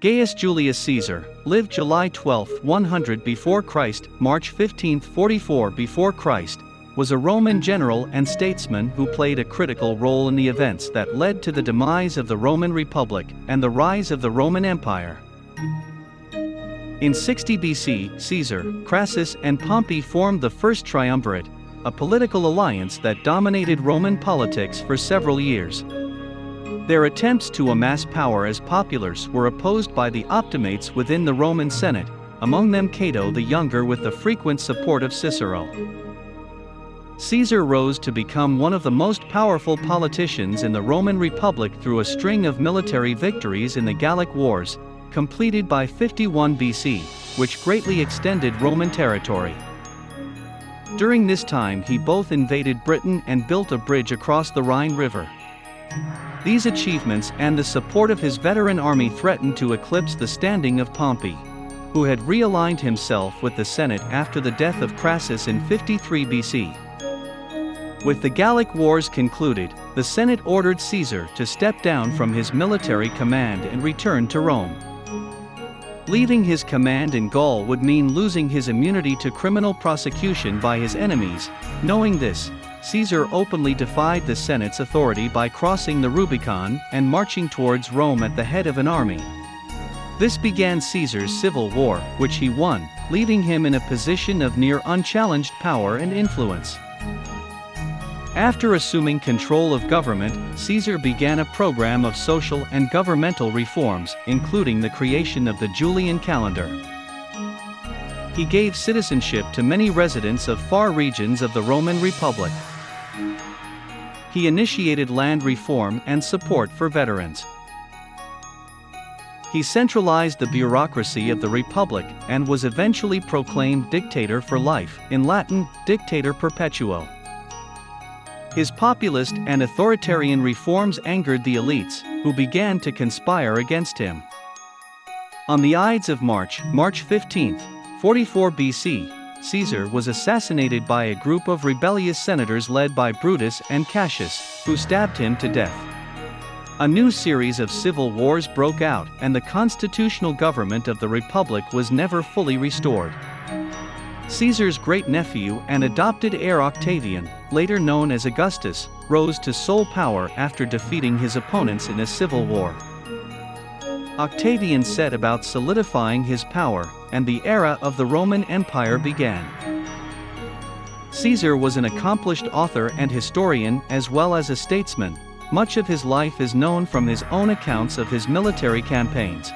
Gaius Julius Caesar lived July 12, 100 before Christ, March 15, 44 before Christ, was a Roman general and statesman who played a critical role in the events that led to the demise of the Roman Republic and the rise of the Roman Empire. In 60 BC, Caesar, Crassus, and Pompey formed the First Triumvirate, a political alliance that dominated Roman politics for several years. Their attempts to amass power as populars were opposed by the optimates within the Roman Senate, among them Cato the Younger with the frequent support of Cicero. Caesar rose to become one of the most powerful politicians in the Roman Republic through a string of military victories in the Gallic Wars, completed by 51 BC, which greatly extended Roman territory. During this time he both invaded Britain and built a bridge across the Rhine River. These achievements and the support of his veteran army threatened to eclipse the standing of Pompey, who had realigned himself with the Senate after the death of Crassus in 53 BC. With the Gallic Wars concluded, the Senate ordered Caesar to step down from his military command and return to Rome. Leaving his command in Gaul would mean losing his immunity to criminal prosecution by his enemies. Knowing this, Caesar openly defied the Senate's authority by crossing the Rubicon and marching towards Rome at the head of an army. This began Caesar's civil war, which he won, leaving him in a position of near unchallenged power and influence. After assuming control of government, Caesar began a program of social and governmental reforms, including the creation of the Julian calendar. He gave citizenship to many residents of far regions of the Roman Republic. He initiated land reform and support for veterans. He centralized the bureaucracy of the Republic and was eventually proclaimed dictator for life, in Latin, dictator perpetuo. His populist and authoritarian reforms angered the elites, who began to conspire against him. On the Ides of March, March 15, 44 BC, Caesar was assassinated by a group of rebellious senators led by Brutus and Cassius, who stabbed him to death. A new series of civil wars broke out, and the constitutional government of the Republic was never fully restored. Caesar's great-nephew and adopted heir Octavian, later known as Augustus, rose to sole power after defeating his opponents in a civil war. Octavian set about solidifying his power, and the era of the Roman Empire began. Caesar was an accomplished author and historian as well as a statesman. Much of his life is known from his own accounts of his military campaigns.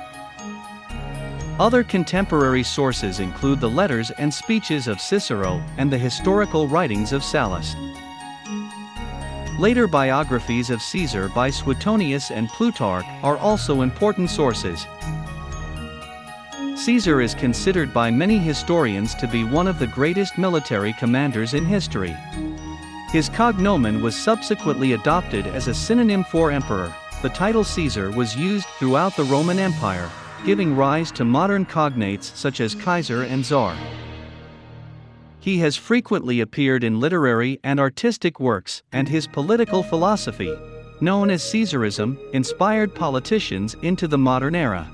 Other contemporary sources include the letters and speeches of Cicero and the historical writings of Sallust. Later biographies of Caesar by Suetonius and Plutarch are also important sources. Caesar is considered by many historians to be one of the greatest military commanders in history. His cognomen was subsequently adopted as a synonym for emperor. The title Caesar was used throughout the Roman Empire, giving rise to modern cognates such as Kaiser and Tsar. He has frequently appeared in literary and artistic works, and his political philosophy, known as Caesarism, inspired politicians into the modern era.